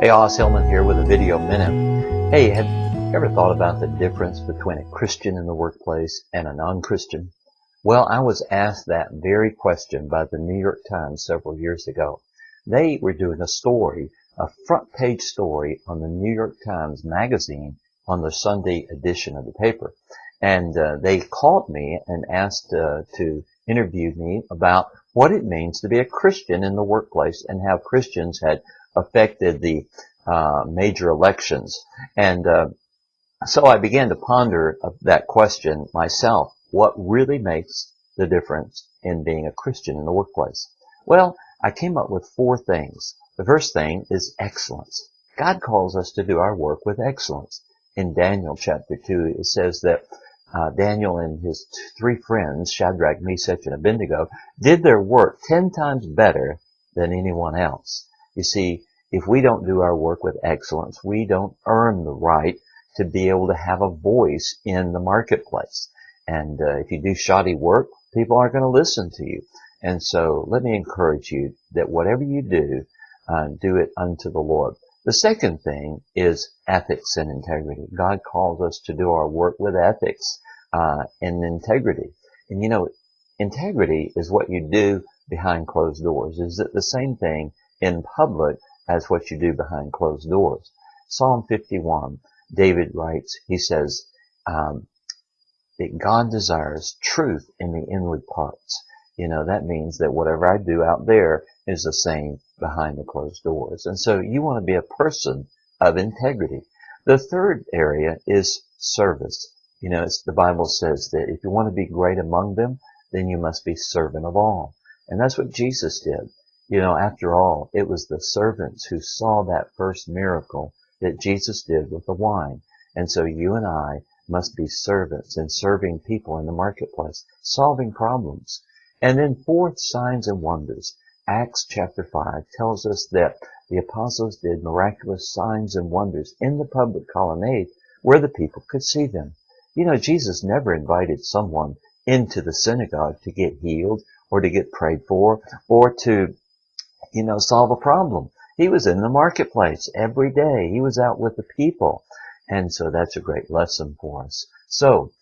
Hey, Hillman here with a video minute. Hey, have you ever thought about the difference between a Christian in the workplace and a non-Christian? Well, I was asked that very question by the New York Times several years ago. They were doing a front page story on the New York Times magazine on the Sunday edition of the paper. And they called me and asked to interview me about what it means to be a Christian in the workplace and how Christians had affected the major elections. And so I began to ponder that question myself. What really makes the difference in being a Christian in the workplace? Well, I came up with 4 things. The first thing is excellence. God calls us to do our work with excellence. In Daniel chapter 2, it says that Daniel and his 3 friends, Shadrach, Meshach, and Abednego, did their work 10 times better than anyone else. You see, if we don't do our work with excellence, we don't earn the right to be able to have a voice in the marketplace. And if you do shoddy work, people aren't going to listen to you. And so let me encourage you that whatever you do, do it unto the Lord. The second thing is ethics and integrity. God calls us to do our work with ethics and integrity. And you know, integrity is what you do behind closed doors. Is it the same thing in public as what you do behind closed doors? Psalm 51, David writes, he says, that God desires truth in the inward parts. You know, that means that whatever I do out there is the same behind the closed doors. And so you want to be a person of integrity. The third area is service. You know, the Bible says that if you want to be great among them, then you must be servant of all. And that's what Jesus did. You know, after all, it was the servants who saw that first miracle that Jesus did with the wine. And so you and I must be servants and serving people in the marketplace, solving problems. And then 4th, signs and wonders. Acts chapter 5 tells us that the apostles did miraculous signs and wonders in the public colonnade where the people could see them. You know, Jesus never invited someone into the synagogue to get healed or to get prayed for or to, you know, solve a problem. He was in the marketplace every day. He was out with the people. And so that's a great lesson for us. So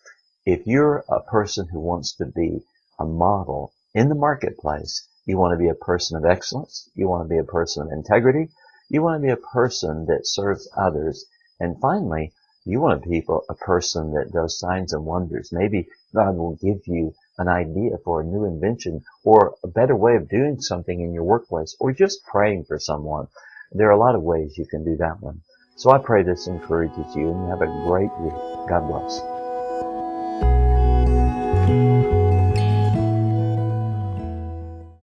if you're a person who wants to be a model in the marketplace, you want to be a person of excellence, you want to be a person of integrity, you want to be a person that serves others, and finally, you want to be a person that does signs and wonders. Maybe God will give you an idea for a new invention or a better way of doing something in your workplace or just praying for someone. There are a lot of ways you can do that one. So I pray this encourages you and you have a great week. God bless.